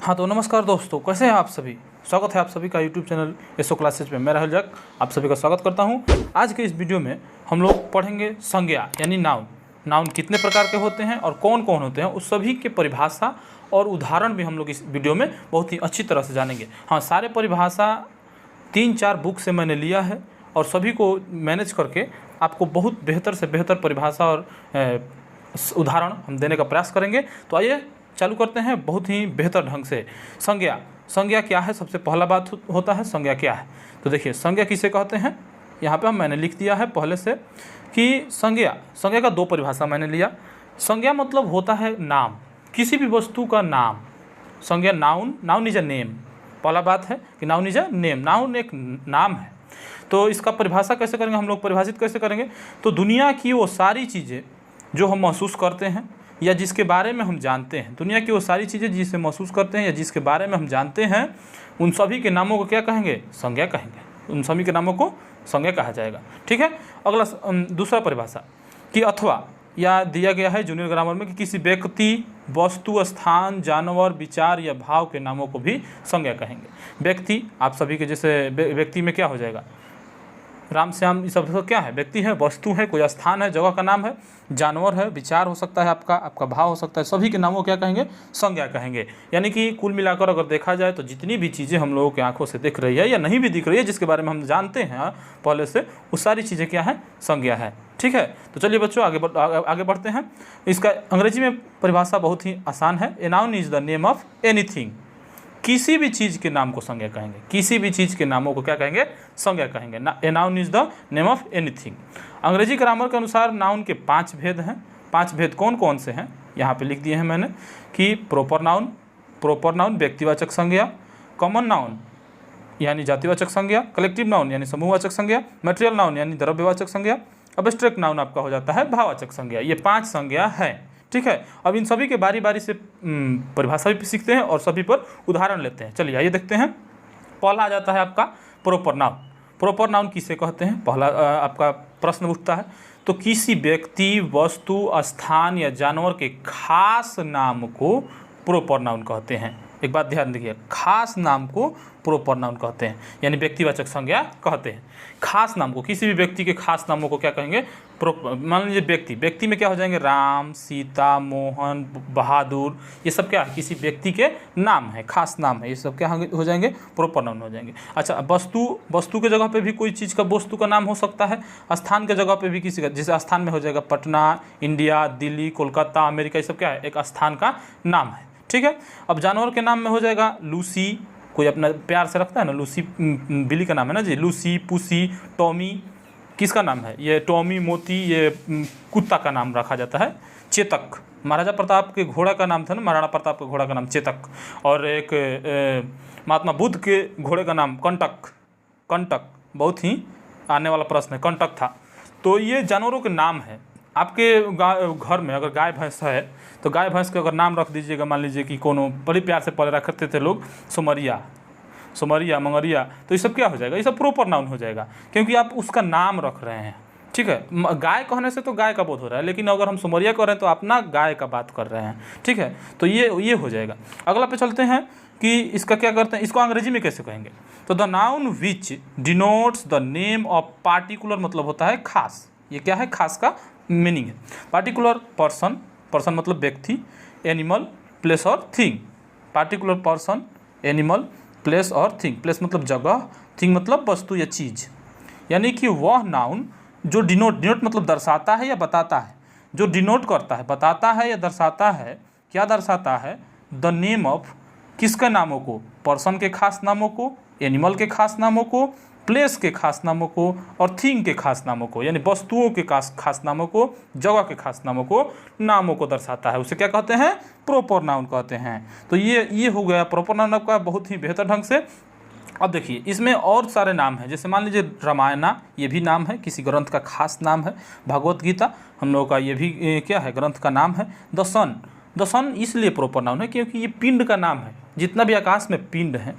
हाँ तो नमस्कार दोस्तों, कैसे हैं आप सभी। स्वागत है आप सभी का यूट्यूब चैनल एसओ क्लासेज में। मैं राहुल जग आप सभी का स्वागत करता हूं। आज के इस वीडियो में हम लोग पढ़ेंगे संज्ञा यानी नाउन। नाउन कितने प्रकार के होते हैं और कौन कौन होते हैं, उस सभी के परिभाषा और उदाहरण भी हम लोग इस वीडियो में बहुत ही अच्छी तरह से जानेंगे। हाँ, सारे परिभाषा 3-4 बुक से मैंने लिया है और सभी को मैनेज करके आपको बहुत बेहतर से बेहतर परिभाषा और उदाहरण हम देने का प्रयास करेंगे। तो आइए चालू करते हैं बहुत ही बेहतर ढंग से। संज्ञा, संज्ञा क्या है, सबसे पहला बात होता है संज्ञा क्या है। तो देखिए संज्ञा किसे कहते हैं, यहाँ पे मैंने लिख दिया है पहले से कि संज्ञा, संज्ञा का 2 परिभाषा मैंने लिया। संज्ञा मतलब होता है नाम, किसी भी वस्तु का नाम। संज्ञा noun, noun is a name. पहला बात है कि noun is a name, noun एक नाम है। तो इसका परिभाषा कैसे करेंगे हम लोग, परिभाषित कैसे करेंगे। तो दुनिया की वो सारी चीज़ें जो हम महसूस करते हैं या जिसके बारे में हम जानते हैं, दुनिया की वो सारी चीज़ें जिसे महसूस करते हैं या जिसके बारे में हम जानते हैं, उन सभी के नामों को क्या कहेंगे, संज्ञा कहेंगे। उन सभी के नामों को संज्ञा कहा जाएगा। ठीक है। अगला दूसरा परिभाषा कि अथवा या दिया गया है जूनियर ग्रामर में कि किसी व्यक्ति, वस्तु, स्थान, जानवर, विचार या भाव के नामों को भी संज्ञा कहेंगे। व्यक्ति, आप सभी के जैसे व्यक्ति में क्या हो जाएगा, राम श्याम, ये सब क्या है, व्यक्ति है, वस्तु है, कोई स्थान है, जगह का नाम है, जानवर है, विचार हो सकता है, आपका भाव हो सकता है, सभी के नामों क्या कहेंगे, संज्ञा कहेंगे। यानी कि कुल मिलाकर अगर देखा जाए तो जितनी भी चीज़ें हम लोगों की आंखों से दिख रही है या नहीं भी दिख रही है, जिसके बारे में हम जानते हैं पहले से, वो सारी चीज़ें क्या है, संज्ञा है। ठीक है। तो चलिए बच्चों आगे बढ़ते हैं। इसका अंग्रेजी में परिभाषा बहुत ही आसान है। A noun is the name of anything. किसी भी चीज़ के नाम को संज्ञा कहेंगे, किसी भी चीज़ के नामों को क्या कहेंगे, संज्ञा कहेंगे। A noun is the name of anything. अंग्रेजी ग्रामर के अनुसार नाउन के 5 भेद हैं। 5 भेद कौन कौन से हैं, यहाँ पे लिख दिए हैं मैंने कि प्रॉपर नाउन, प्रॉपर नाउन व्यक्तिवाचक संज्ञा, कॉमन नाउन यानी जातिवाचक संज्ञा, कलेक्टिव नाउन यानी समूहवाचक संज्ञा, मटेरियल नाउन यानी द्रव्यवाचक संज्ञा, अब्स्ट्रैक्ट नाउन आपका हो जाता है भाववाचक संज्ञा। ये 5 संज्ञा है। ठीक है। अब इन सभी के बारी बारी से परिभाषा भी सीखते हैं और सभी पर उदाहरण लेते हैं। चलिए आइए देखते हैं। पहला आ जाता है आपका प्रॉपर नाउन। प्रॉपर नाउन किसे कहते हैं, पहला आपका प्रश्न उठता है। तो किसी व्यक्ति, वस्तु, स्थान या जानवर के खास नाम को प्रॉपर नाउन कहते हैं। एक बात ध्यान दीजिए, खास नाम को प्रॉपर नाउन कहते हैं, यानी व्यक्तिवाचक संज्ञा कहते हैं। खास नाम को, किसी भी व्यक्ति के खास नामों को क्या कहेंगे, मान लीजिए व्यक्ति, व्यक्ति में क्या हो जाएंगे, राम, सीता, मोहन, बहादुर, ये सब क्या है, किसी व्यक्ति के नाम है, खास नाम है, ये सब क्या हो जाएंगे, प्रॉपर नाउन हो जाएंगे। अच्छा, वस्तु, वस्तु के जगह पे भी कोई चीज़ का वस्तु का नाम हो सकता है। स्थान के जगह पे भी किसी का, जैसे स्थान में हो जाएगा पटना, इंडिया, दिल्ली, कोलकाता, अमेरिका, ये सब क्या है, एक स्थान का नाम है। ठीक है। अब जानवर के नाम में हो जाएगा लूसी, कोई अपना प्यार से रखता है ना, लूसी बिल्ली का नाम है ना जी, लूसी, पुसी, टॉमी, किसका नाम है, ये टॉमी, मोती, ये कुत्ता का नाम रखा जाता है। चेतक, महाराजा प्रताप के घोड़ा का नाम था ना, महाराणा प्रताप के घोड़ा का नाम चेतक। और एक महात्मा बुद्ध के घोड़े का नाम कंटक। कंटक बहुत ही आने वाला प्रश्न है, कंटक था। तो ये जानवरों के नाम है। आपके घर में अगर गाय भैंस है तो गाय भैंस के अगर नाम रख दीजिएगा, मान लीजिए कि कोनो बड़ी प्यार से पहले रखते थे लोग, सुमरिया, सुमरिया, मंगरिया, तो ये सब क्या हो जाएगा, ये सब प्रॉपर नाउन हो जाएगा, क्योंकि आप उसका नाम रख रहे हैं। ठीक है। गाय कहने से तो गाय का बोध हो रहा है, लेकिन अगर हम सुमरिया कह रहे हैं तो अपना गाय का बात कर रहे हैं। ठीक है। तो ये हो जाएगा। अगला पे चलते हैं कि इसका क्या करते हैं, इसको अंग्रेजी में कैसे कहेंगे। तो the noun which denotes the name of particular, मतलब होता है खास। ये क्या है, खास का मीनिंग है। पार्टिकुलर पर्सन, पर्सन मतलब व्यक्ति, एनिमल, प्लेस और thing. Particular person, animal, place और थिंग। प्लेस मतलब जगह, थिंग मतलब वस्तु या चीज़। यानी कि वह नाउन जो डिनोट मतलब दर्शाता है या बताता है, जो डिनोट करता है, बताता है या दर्शाता है, क्या दर्शाता है, द नेम ऑफ, किसके नामों को, पर्सन के खास नामों को, एनिमल के खास नामों को, प्लेस के खास नामों को और थिंग के खास नामों को, यानी वस्तुओं के खास नामों को, जगह के खास नामों को दर्शाता है, उसे क्या कहते हैं, प्रॉपर नाउन कहते हैं। तो ये हो गया प्रॉपर नाउन का बहुत ही बेहतर ढंग से। अब देखिए इसमें और सारे नाम हैं, जैसे मान लीजिए रामायणा, ये भी नाम है, किसी ग्रंथ का खास नाम है। भगवत गीता हम लोगों का ये भी क्या है, ग्रंथ का नाम है। द सन, द सन इसलिए प्रॉपर नाउन है क्योंकि ये पिंड का नाम है। जितना भी आकाश में पिंड है,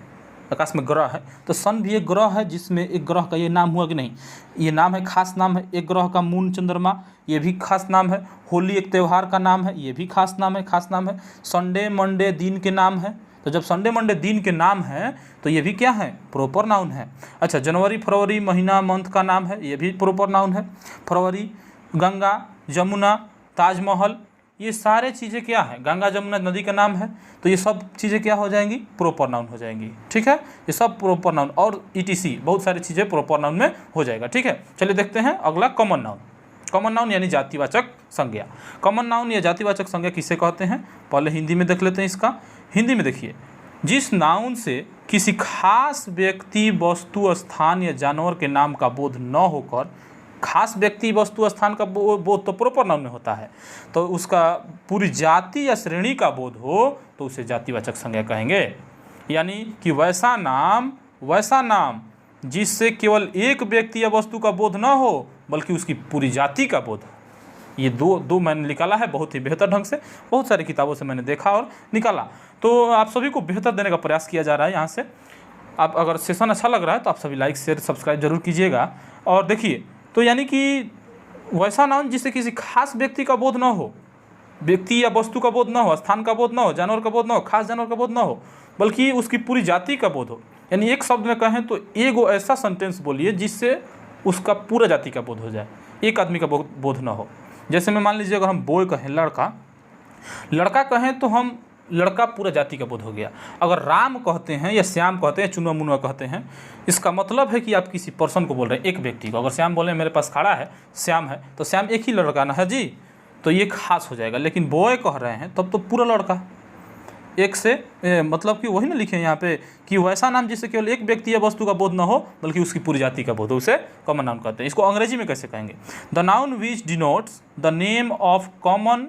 आकाश में ग्रह है, तो सन भी एक ग्रह है, जिसमें एक ग्रह का ये नाम हुआ कि नहीं, ये नाम है, खास नाम है। एक ग्रह का मून, चंद्रमा, ये भी खास नाम है। होली एक त्यौहार का नाम है, ये भी खास नाम है, खास नाम है। संडे, मंडे दिन के नाम है, तो जब संडे मंडे दिन के नाम हैं तो ये भी क्या है, प्रॉपर नाउन है। अच्छा, जनवरी फरवरी महीना मंथ का नाम है, ये भी प्रॉपर नाउन है। फरवरी, गंगा, जमुना, ताजमहल, ये सारे चीज़ें क्या है, गंगा जमुना नदी का नाम है, तो ये सब चीज़ें क्या हो जाएंगी, प्रॉपर नाउन हो जाएंगी। ठीक है, ये सब प्रॉपर नाउन और ETC बहुत सारी चीज़ें प्रॉपर नाउन में हो जाएगा। ठीक है, चलिए देखते हैं अगला कॉमन नाउन। कॉमन नाउन यानी जातिवाचक संज्ञा। कॉमन नाउन या जातिवाचक संज्ञा किसे कहते हैं, पहले हिंदी में देख लेते हैं इसका। हिंदी में देखिए, जिस नाउन से किसी खास व्यक्ति, वस्तु, स्थान या जानवर के नाम का बोध न होकर, खास व्यक्ति, वस्तु, स्थान का बोध तो प्रॉपर नाउन में होता है, तो उसका पूरी जाति या श्रेणी का बोध हो तो उसे जातिवाचक संज्ञा कहेंगे। यानी कि वैसा नाम जिससे केवल एक व्यक्ति या वस्तु का बोध न हो बल्कि उसकी पूरी जाति का बोध हो। ये दो मैंने निकाला है बहुत ही बेहतर ढंग से, बहुत सारी किताबों से मैंने देखा और निकाला, तो आप सभी को बेहतर देने का प्रयास किया जा रहा है यहाँ से। आप अगर सेशन अच्छा लग रहा है तो आप सभी लाइक शेयर सब्सक्राइब जरूर कीजिएगा। और देखिए, तो यानी कि वैसा नाउन जिससे किसी खास व्यक्ति का बोध न हो, व्यक्ति या वस्तु का बोध न हो, स्थान का बोध न हो, जानवर का बोध न हो, खास जानवर का बोध न हो, बल्कि उसकी पूरी जाति का बोध हो। यानी एक शब्द में कहें तो एगो ऐसा सेंटेंस बोलिए जिससे उसका पूरा जाति का बोध हो जाए, एक आदमी का बोध न हो। जैसे में मान लीजिए अगर हम बॉय कहें, लड़का कहें तो हम लड़का पूरा जाति का बोध हो गया। अगर राम कहते हैं या श्याम कहते हैं, चुनवा मुनवा कहते हैं, इसका मतलब है कि आप किसी पर्सन को बोल रहे हैं, एक व्यक्ति को। अगर श्याम बोले मेरे पास खड़ा है, श्याम है, तो श्याम एक ही लड़का ना है जी, तो ये खास हो जाएगा। लेकिन बॉय कह रहे हैं तब तो पूरा लड़का एक से मतलब कि वही ना लिखे यहाँ पे कि वैसा नाम जिससे केवल एक व्यक्ति या वस्तु का बोध न हो बल्कि उसकी पूरी जाति का बोध हो, उसे कॉमन नाउन कहते हैं। इसको अंग्रेजी में कैसे कहेंगे, the noun which denotes the name of common,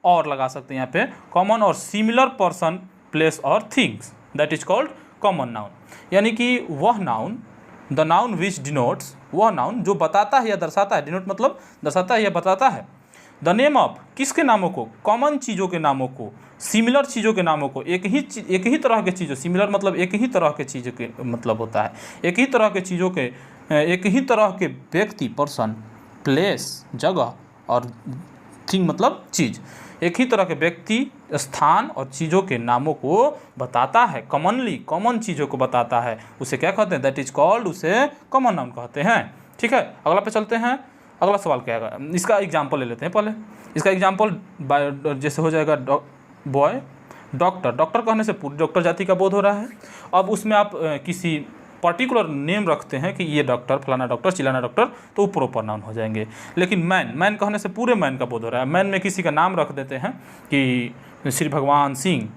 और लगा सकते हैं यहाँ पे, कॉमन और सिमिलर पर्सन, प्लेस और things, that is called common noun. यानी कि वह noun, the noun which denotes, वह नाउन जो बताता है या दर्शाता है, डिनोट मतलब दर्शाता है या बताता है, द नेम ऑफ किसके नामों को, कॉमन चीज़ों के नामों को, सिमिलर चीज़ों के नामों को, एक ही तरह के चीज़ों, सिमिलर मतलब एक ही तरह के चीज़ों के मतलब होता है, एक ही तरह के चीज़ों के, एक ही तरह के व्यक्ति, पर्सन, प्लेस जगह, और थिंग मतलब चीज़, एक ही तरह के व्यक्ति, स्थान और चीज़ों के नामों को बताता है, कॉमनली कॉमन चीज़ों को बताता है, उसे क्या कहते हैं, दैट इज कॉल्ड, उसे कॉमन नाउन कहते हैं। ठीक है, अगला पे चलते हैं। अगला सवाल क्या है, इसका एग्जाम्पल ले लेते हैं पहले। इसका एग्जाम्पल जैसे हो जाएगा बॉय, डॉक्टर कहने से पूरी डॉक्टर जाति का बोध हो रहा है। अब उसमें आप किसी पर्टिकुलर नेम रखते हैं कि ये डॉक्टर, फलाना डॉक्टर, चिलाना डॉक्टर, तो वो प्रॉपर नाउन हो जाएंगे। लेकिन मैन कहने से पूरे मैन का बोध हो रहा है। मैन में किसी का नाम रख देते हैं कि श्री भगवान सिंह,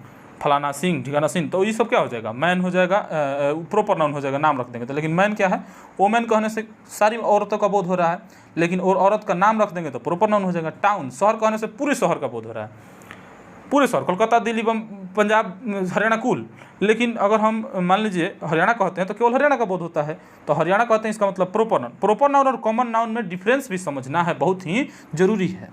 फलाना सिंह, ठिकाना सिंह, तो ये सब क्या हो जाएगा, मैन हो जाएगा, प्रॉपर नाउन हो जाएगा, नाम रख देंगे तो। लेकिन मैन क्या है, वोमेन कहने से सारी औरतों का बोध हो रहा है, लेकिन और औरत का नाम रख देंगे तो प्रॉपर नाउन हो जाएगा। टाउन, शहर कहने से पूरे शहर का बोध हो रहा है, पूरे शहर, कोलकाता, दिल्ली, पंजाब, हरियाणा कुल। लेकिन अगर हम मान लीजिए हरियाणा कहते हैं तो केवल हरियाणा का बोध होता है, तो हरियाणा कहते हैं, इसका मतलब प्रॉपर नाउन। प्रॉपर नाउन और कॉमन नाउन में डिफरेंस भी समझना है, बहुत ही जरूरी है।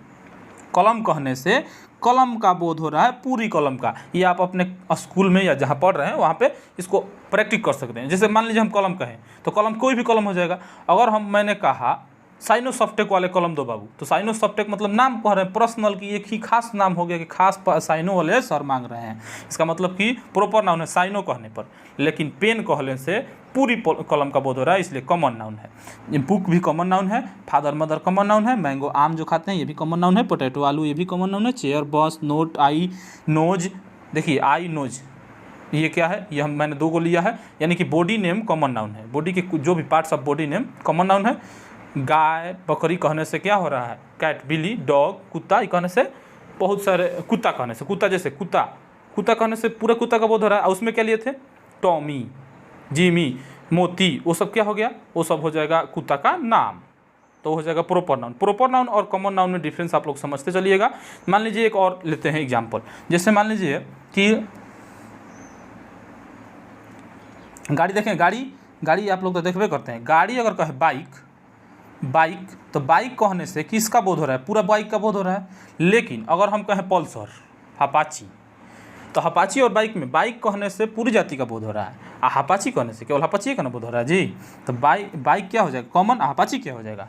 कलम कहने से कलम का बोध हो रहा है, पूरी कलम का। ये आप अपने स्कूल में या जहाँ पढ़ रहे हैं वहाँ पे इसको प्रैक्टिस कर सकते हैं। जैसे मान लीजिए हम कलम कहें तो कलम कोई भी कलम हो जाएगा। अगर मैंने कहा साइनोसॉफ्टेक वाले कलम दो बाबू, तो साइनोसॉफ्टेक मतलब नाम कह रहे हैं, पर्सनल की एक ही खास नाम हो गया कि खास साइनो वाले सर मांग रहे हैं, इसका मतलब कि प्रॉपर नाउन है साइनो कहने पर। लेकिन पेन कहने से पूरी कलम का बोध हो रहा है, इसलिए कॉमन नाउन है। बुक भी कॉमन नाउन है, फादर मदर कॉमन नाउन है, मैंगो आम जो खाते हैं ये भी कॉमन नाउन है, पोटैटो आलू ये भी कॉमन नाउन है, चेयर बस नोट आई नोज, देखिए आई नोज ये क्या है, ये मैंने 2 को लिया है, यानी कि बॉडी नेम कॉमन नाउन है। बॉडी के जो भी parts of body name common noun है। गाय बकरी कहने से क्या हो रहा है, कैट, बिल्ली, डॉग, कुत्ता, ये कहने से बहुत सारे, कुत्ता कहने से, कुत्ता जैसे कुत्ता कहने से पूरे कुत्ता का बोध हो रहा है। उसमें क्या लिए थे, टॉमी, जिमी, मोती, वो सब क्या हो गया, वो सब हो जाएगा कुत्ता का नाम, तो हो जाएगा प्रॉपर नाउन। प्रॉपर नाउन और कॉमन नाउन में डिफरेंस आप लोग समझते चलिएगा। मान लीजिए एक और लेते हैं एग्जाम्पल, जैसे मान लीजिए कि गाड़ी देखें, गाड़ी आप लोग तो देखबे करते हैं। गाड़ी अगर कहे बाइक, तो बाइक कहने से किसका बोध हो रहा है, पूरा बाइक का बोध हो रहा है। लेकिन अगर हम कहें पल्सर, अपाची, तो अपाची और बाइक में बाइक कहने से पूरी जाति का बोध हो रहा है, और अपाची कहने से केवल अपाची का ना बोध हो रहा है जी। तो बाइक क्या हो जाएगा, कॉमन, अपाची क्या हो जाएगा,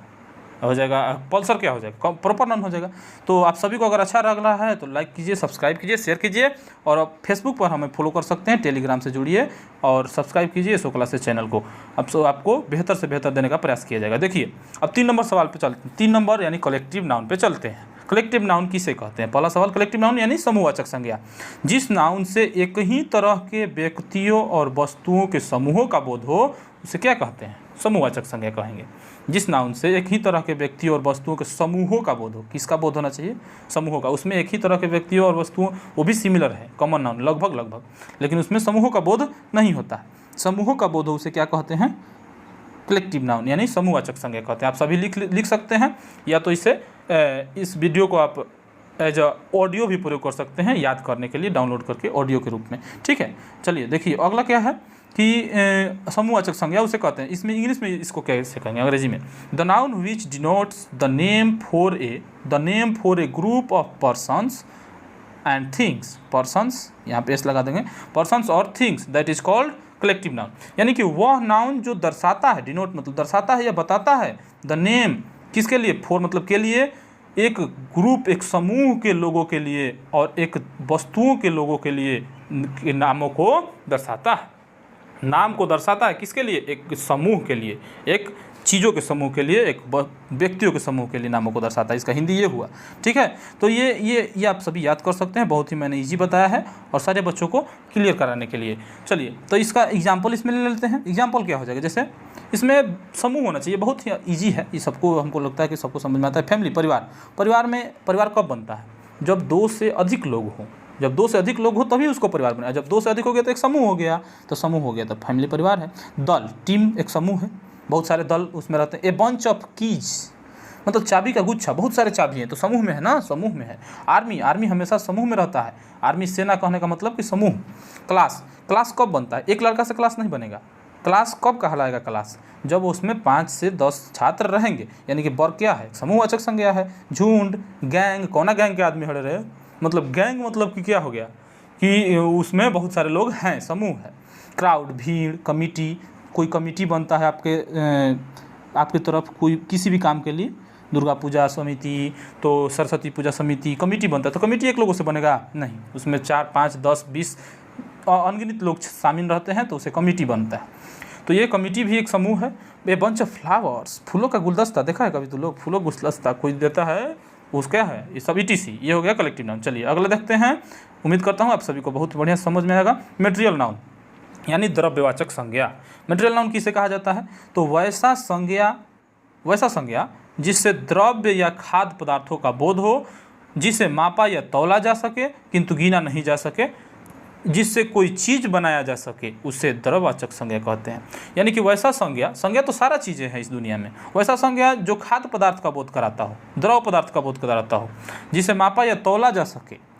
हो जाएगा, पल्सर क्या हो जाएगा, प्रॉपर नाउन हो जाएगा। तो आप सभी को अगर अच्छा लग रहा है तो लाइक कीजिए, सब्सक्राइब कीजिए, शेयर कीजिए, और आप फेसबुक पर हमें फॉलो कर सकते हैं, टेलीग्राम से जुड़िए और सब्सक्राइब कीजिए एसओ क्लासेस चैनल को। अब आपको बेहतर से बेहतर देने का प्रयास किया जाएगा। देखिए अब 3 नंबर सवाल पे चलते हैं, 3 नंबर यानी कलेक्टिव नाउन पे चलते हैं। कलेक्टिव नाउन किसे कहते हैं? पहला सवाल, कलेक्टिव नाउन यानी समूहवाचक संज्ञा, जिस नाउन से एक ही तरह के व्यक्तियों और वस्तुओं के समूहों का बोध हो उसे क्या कहते हैं? समूहवाचक संज्ञा कहेंगे। जिस नाउन से एक ही तरह के व्यक्तियों और वस्तुओं के समूहों का बोध हो, किसका बोध होना चाहिए? समूहों का। उसमें एक ही तरह के व्यक्तियों और वस्तुओं, वो भी सिमिलर है, कॉमन नाउन लगभग, लेकिन उसमें समूहों का बोध नहीं होता है। समूहों का बोध हो उसे क्या कहते हैं? कलेक्टिव नाउन यानी समूहवाचक संज्ञा कहते हैं। आप सभी लिख सकते हैं, या तो इसे इस वीडियो को आप एज ऑडियो भी प्रयोग कर सकते हैं याद करने के लिए, डाउनलोड करके ऑडियो के रूप में। ठीक है, चलिए देखिए अगला क्या है कि समूहवाचक संज्ञा उसे कहते हैं। इसमें इंग्लिश में इसको कैसे कहेंगे, अंग्रेजी में? The noun which denotes the name for a group of persons and things. Persons यहाँ पे एस लगा देंगे, पर्सन्स और things, that is called collective noun. यानी कि वह नाउन जो दर्शाता है, डिनोट मतलब दर्शाता है या बताता है, द नेम किसके लिए, फॉर मतलब के लिए, एक ग्रुप एक समूह के लोगों के लिए और एक वस्तुओं के लोगों के लिए नामों को दर्शाता है। नाम को दर्शाता है किसके लिए? एक समूह के लिए, एक चीज़ों के समूह के लिए, एक व्यक्तियों के समूह के लिए नामों को दर्शाता है। इसका हिंदी ये हुआ। ठीक है, तो ये आप सभी याद कर सकते हैं, बहुत ही मैंने इजी बताया है और सारे बच्चों को क्लियर कराने के लिए। चलिए तो इसका एग्जाम्पल इसमें ले लेते हैं। एग्जाम्पल क्या हो जाएगा? जैसे इसमें समूह होना चाहिए, बहुत ही ईजी है ये, सबको हमको लगता है कि सबको समझ में आता है। फैमिली, परिवार कब बनता है? जब 2 से अधिक लोग हों। जब 2 से अधिक लोग हो तभी उसको परिवार बना। जब 2 से अधिक हो गया तो एक समूह हो गया, तो समूह हो गया तो फैमिली परिवार है। दल, टीम एक समूह है, बहुत सारे दल उसमें रहते हैं। ए बंच ऑफ कीज मतलब चाबी का गुच्छा, बहुत सारे चाबी हैं तो समूह में है ना, समूह में है। आर्मी हमेशा समूह में रहता है। आर्मी, सेना कहने का मतलब कि समूह। क्लास कब बनता है? एक लड़का से क्लास नहीं बनेगा। क्लास कब कहलाएगा क्लास? जब उसमें 5 से 10 छात्र रहेंगे, यानी कि वर्ग क्या है? समूहवाचक संज्ञा है। झुंड, गैंग, कौना गैंग के आदमी खड़े रहे, मतलब गैंग मतलब कि क्या हो गया कि उसमें बहुत सारे लोग हैं, समूह है। क्राउड, भीड़। कमिटी, कोई कमिटी बनता है आपके तरफ कोई किसी भी काम के लिए, दुर्गा पूजा समिति, तो सरस्वती पूजा समिति, कमिटी बनता है। तो कमिटी एक लोगों से बनेगा नहीं, उसमें 4, 5, 10, 20 अनगिनत लोग शामिल रहते हैं तो उसे कमिटी बनता है। तो ये कमिटी भी एक समूह है। ए बंच ऑफ फ्लावर्स, फूलों का गुलदस्ता, देखा है कभी तो लोग फूलों गुलदस्ता कोई देता है, उसका क्या है? ये सब ETC, ये हो गया कलेक्टिव नाउन। चलिए अगला देखते हैं। उम्मीद करता हूँ आप सभी को बहुत बढ़िया समझ में आएगा। मटेरियल नाउन यानी द्रव्यवाचक संज्ञा। मटेरियल नाउन किसे कहा जाता है? तो वैसा संज्ञा जिससे द्रव्य या खाद्य पदार्थों का बोध हो, जिसे मापा या तौला जा सके किंतु गिना नहीं जा सके, जिससे कोई चीज़ बनाया जा सके, उसे द्रव्यवाचक संज्ञा कहते हैं। यानी कि वैसा संज्ञा तो सारा चीज़ें हैं इस दुनिया में, वैसा संज्ञा जो खाद्य पदार्थ का बोध कराता हो, द्रव पदार्थ का बोध कराता हो, जिसे मापा या तौला जा सके,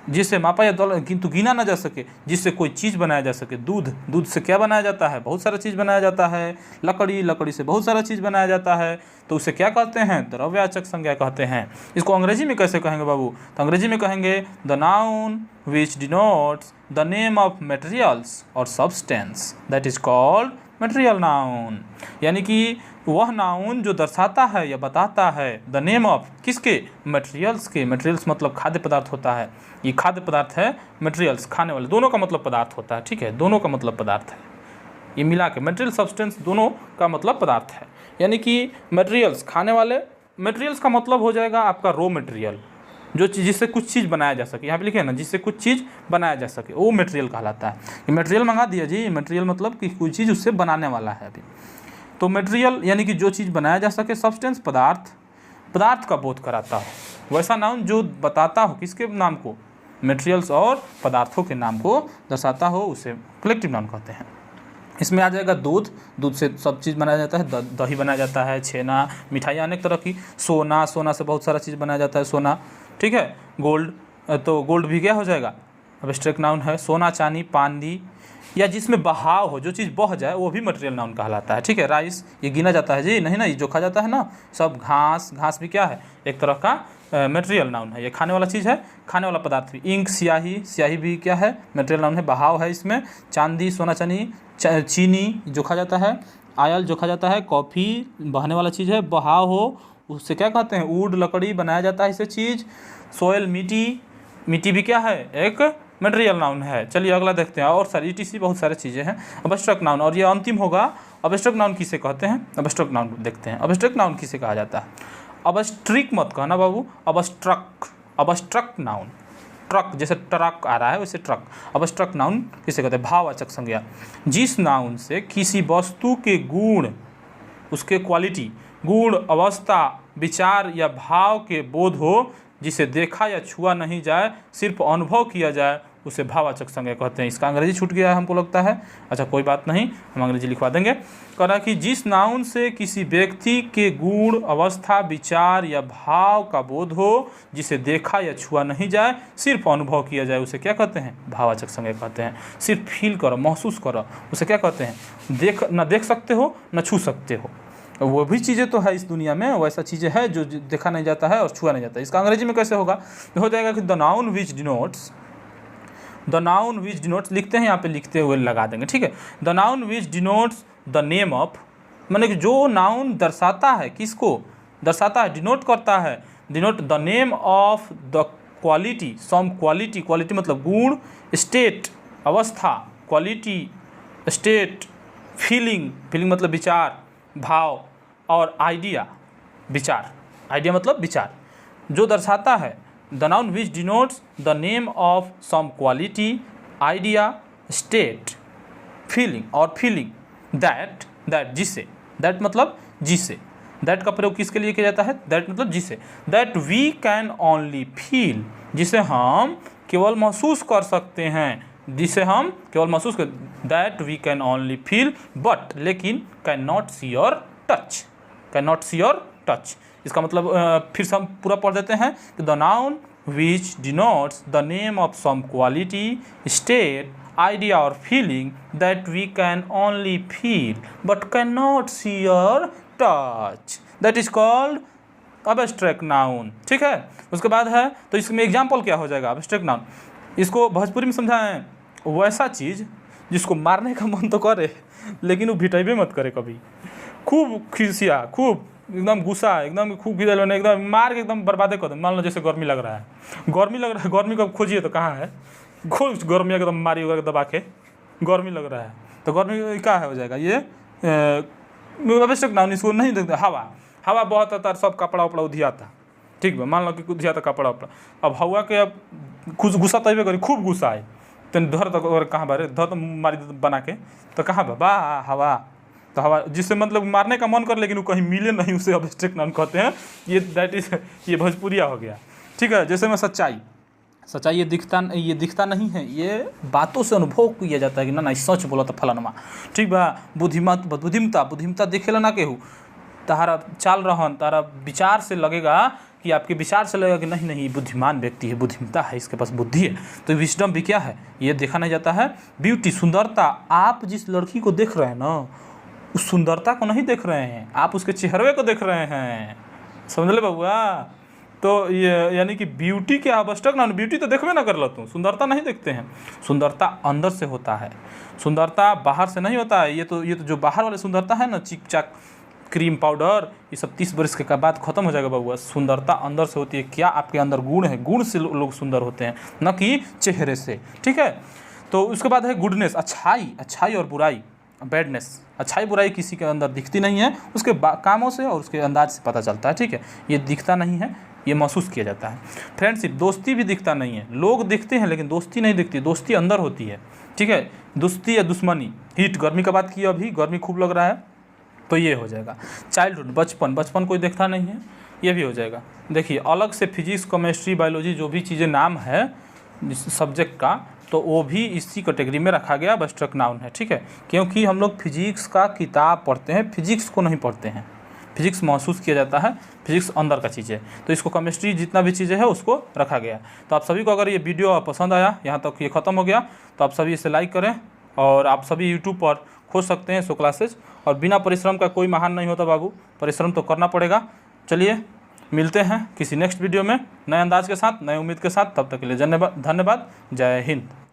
किंतु गिना ना जा सके, जिससे कोई चीज़ बनाया जा सके। दूध से क्या बनाया जाता है? बहुत सारा चीज़ बनाया जाता है। लकड़ी से बहुत सारा चीज़ बनाया जाता है, तो उसे क्या कहते हैं? द्रव्यवाचक संज्ञा कहते हैं। इसको अंग्रेजी में कैसे कहेंगे बाबू? तो अंग्रेजी में कहेंगे the noun which denotes the name of materials और substance, that is called material noun. यानी कि वह नाउन जो दर्शाता है या बताता है द नेम ऑफ किसके? मटेरियल्स के। मटेरियल्स मतलब खाद्य पदार्थ होता है, ये खाद्य पदार्थ है। मटेरियल्स खाने वाले, दोनों का मतलब पदार्थ होता है। ठीक है, दोनों का मतलब पदार्थ है, ये मिला के मटेरियल सब्सटेंस दोनों का मतलब पदार्थ है। यानी कि मटेरियल्स खाने वाले, मटेरियल्स का मतलब हो जाएगा आपका रॉ मटेरियल, जो जिससे कुछ चीज़ बनाया जा सके। यहाँ पे लिखे है ना, जिससे कुछ चीज़ बनाया जा सके, वो मटेरियल कहलाता है। ये मटेरियल मंगा दिया जी, मटेरियल मतलब कि कोई चीज़ उससे बनाने वाला है अभी। तो मटेरियल यानी कि जो चीज़ बनाया जा सके। सब्सटेंस पदार्थ का बोध कराता हो। वैसा नाउन जो बताता हो किसके नाम को? मटेरियल्स और पदार्थों के नाम को दर्शाता हो, उसे कलेक्टिव नाउन कहते हैं। इसमें आ जाएगा दूध से सब चीज़ बनाया जाता है। दही बनाया जाता है, छेना, मिठाई, अनेक तरह की। सोना से बहुत सारा चीज़ बनाया जाता है, सोना। ठीक है, गोल्ड, तो गोल्ड भी क्या हो जाएगा? एब्स्ट्रैक्ट नाउन है। सोना, चांदी, पानी, या जिसमें बहाव हो, जो चीज़ बह जाए, वो भी मटेरियल नाउन कहलाता है। ठीक है, राइस ये गिना जाता है जी? नहीं ना, ये जोखा जाता है ना। सब घास भी क्या है? एक तरह का मटेरियल नाउन है, ये खाने वाला चीज़ है, खाने वाला पदार्थ भी। इंक, स्याही भी क्या है? मटेरियल नाउन है, बहाव है इसमें। चांदी, सोना चांदी, चीनी जोखा जाता है। आयल जोखा जाता है, कॉफ़ी बहने वाला चीज़ है, बहाव हो उससे क्या कहते हैं, वुड लकड़ी बनाया जाता है इससे चीज़। सोयल मिट्टी, मिट्टी भी क्या है, एक मटेरियल नाउन है। चलिए अगला देखते हैं, और सारी ETC बहुत सारे चीज़ें हैं। अब्स्ट्रैक्ट नाउन, और ये अंतिम होगा, अब्स्ट्रैक्ट नाउन किसे कहते हैं, अब्स्ट्रैक्ट नाउन देखते हैं। अब्स्ट्रैक्ट नाउन किसे कहा जाता है, अब्स्ट्रिक मत कहना बाबू, अब्स्ट्रैक्ट नाउन, ट्रक जैसे ट्रक आ रहा है वैसे ट्रक। अब्स्ट्रैक्ट नाउन किसे कहते हैं, भाववाचक संज्ञा, जिस नाउन से किसी वस्तु के गुण, उसके क्वालिटी, गुण, अवस्था, विचार या भाव के बोध हो, जिसे देखा या छुआ नहीं जाए, सिर्फ अनुभव किया जाए, उसे भाववाचक संज्ञा कहते हैं। इसका अंग्रेजी छूट गया है हमको लगता है, अच्छा कोई बात नहीं, हम अंग्रेजी लिखवा देंगे। कह रहा कि जिस नाउन से किसी व्यक्ति के गुण, अवस्था, विचार या भाव का बोध हो, जिसे देखा या छुआ नहीं जाए, सिर्फ अनुभव किया जाए, उसे क्या कहते हैं, भाववाचक संज्ञा कहते हैं। सिर्फ फील करो, महसूस करो, उसे क्या कहते हैं, न देख सकते हो न छू सकते हो, वो भी चीज़ें तो है इस दुनिया में, वैसा चीज़ें है जो देखा नहीं जाता है और छुआ नहीं जाता है। इसका अंग्रेजी में कैसे होगा, हो जाएगा कि द नाउन विच डिनोट्स, लिखते हैं यहाँ पे, लिखते हुए लगा देंगे, ठीक है। The noun which denotes the name of, माने कि जो नाउन दर्शाता है, किसको दर्शाता है, डिनोट करता है, denote the name of the quality, some quality, quality मतलब गुण, स्टेट अवस्था, क्वालिटी स्टेट, फीलिंग मतलब विचार, भाव, और आइडिया विचार, आइडिया मतलब विचार, जो दर्शाता है। The noun which denotes the name of some quality, idea, state, feeling और फीलिंग, दैट जिसे, दैट मतलब जिसे, दैट का प्रयोग किसके लिए किया जाता है, दैट मतलब जिसे, that we can only feel, जिसे हम केवल महसूस कर सकते हैं, जिसे हम केवल महसूस कर, that we can only feel but, लेकिन कैन नॉट सी और टच, कैन नॉट सी और टच। इसका मतलब फिर से हम पूरा पढ़ देते हैं कि the noun which denotes the name of some quality, state, idea और feeling that we can only feel but can not see और touch, that is called abstract noun, ठीक है। उसके बाद है, तो इसमें एग्जाम्पल क्या हो जाएगा, अब्स्ट्रैक्ट नाउन, इसको भोजपुरी में समझाएं, वैसा चीज़ जिसको मारने का मन तो करे लेकिन वो भिटाइबे मत करे कभी, खूब खिसिया, खूब एकदम गुस्सा, एकदम खूब गिरल होने, एकदम मार के एकदम बर्बादे कर दे। मान लो जैसे गर्मी लग रहा है, गर्मी को खोजिए तो कहाँ है, खोज गर्मी एकदम मारी वगैरह दबा के, गर्मी लग रहा है तो गर्मी क्या है हो जाएगा, ये अब्स्ट्रैक्ट नाउन। इसको नहीं देखते, हवा बहुत आता है, सब कपड़ा उपड़ा उधियाता, ठीक है, मान लो कि उधियाता कपड़ा उपड़ा, अब हवा के अब कुछ गुस्सा तैबे करी, खूब गुस्सा आए तो धर तक और कहाँ बारे धर तो मारी बना के, तो कहाँ बा हवा, तो हवा जिससे मतलब मारने का मन कर लेकिन वो कहीं मिले नहीं, उसे अब्स्ट्रैक्ट नाउन कहते हैं। ये दैट इज, ये भोजपुरिया हो गया, ठीक है। जैसे में सच्चाई ये दिखता नहीं है, ये बातों से अनुभव किया जाता है कि ना सच बोला तो फलानमा, ठीक बा। बुद्धिमता देखेला ना केहू, तारा चाल रहन, तारा विचार से लगेगा कि आपके विचार से लगेगा कि नहीं बुद्धिमान व्यक्ति है, बुद्धिमता है, इसके पास बुद्धि है। तो विजडम भी क्या है, ये देखा नहीं जाता है। ब्यूटी सुंदरता, आप जिस लड़की को देख रहे हैं ना, उस सुंदरता को नहीं देख रहे हैं, आप उसके चेहरे को देख रहे हैं, समझ ले बउआ। तो ये यानी कि ब्यूटी क्या, अब्स्ट्रैक्ट नाउन, ब्यूटी तो देखबे ना कर लो तुम, सुंदरता नहीं देखते हैं। सुंदरता अंदर से होता है, सुंदरता बाहर से नहीं होता है। ये तो जो बाहर वाले सुंदरता है ना, चिक चाक, क्रीम पाउडर, ये सब 30 वर्ष के बाद खत्म हो जाएगा बउआ। सुंदरता अंदर से होती है, क्या आपके अंदर गुण है, गुण से लोग सुंदर होते हैं, न कि चेहरे से, ठीक है। तो उसके बाद है गुडनेस, अच्छाई और बुराई, बैडनेस, अच्छाई बुराई किसी के अंदर दिखती नहीं है, उसके कामों से और उसके अंदाज से पता चलता है, ठीक है। ये दिखता नहीं है, ये महसूस किया जाता है। फ्रेंडशिप, दोस्ती भी दिखता नहीं है, लोग दिखते हैं लेकिन दोस्ती नहीं दिखती, दोस्ती अंदर होती है, ठीक है। दोस्ती या दुश्मनी, हीट, गर्मी का बात की, अभी गर्मी खूब लग रहा है तो ये हो जाएगा। चाइल्डहुड, बचपन कोई देखता नहीं है, ये भी हो जाएगा। देखिए अलग से फिजिक्स, केमिस्ट्री, बायोलॉजी जो भी चीज़ें नाम है सब्जेक्ट का, तो वो भी इसी कैटेगरी में रखा गया, अब्स्ट्रैक्ट नाउन है, ठीक है। क्योंकि हम लोग फिजिक्स का किताब पढ़ते हैं, फिजिक्स को नहीं पढ़ते हैं, फिजिक्स महसूस किया जाता है, फिजिक्स अंदर का चीज़ है। तो इसको केमिस्ट्री जितना भी चीज़ें है उसको रखा गया। तो आप सभी को अगर ये वीडियो पसंद आया, यहाँ तक ये ख़त्म हो गया, तो आप सभी इसे लाइक करें, और आप सभी यूट्यूब पर खोज सकते हैं ESO क्लासेज। और बिना परिश्रम का कोई महान नहीं होता बाबू, परिश्रम तो करना पड़ेगा। चलिए मिलते हैं किसी नेक्स्ट वीडियो में नए अंदाज के साथ, नए उम्मीद के साथ। तब तक के लिए धन्यवाद। जय हिंद।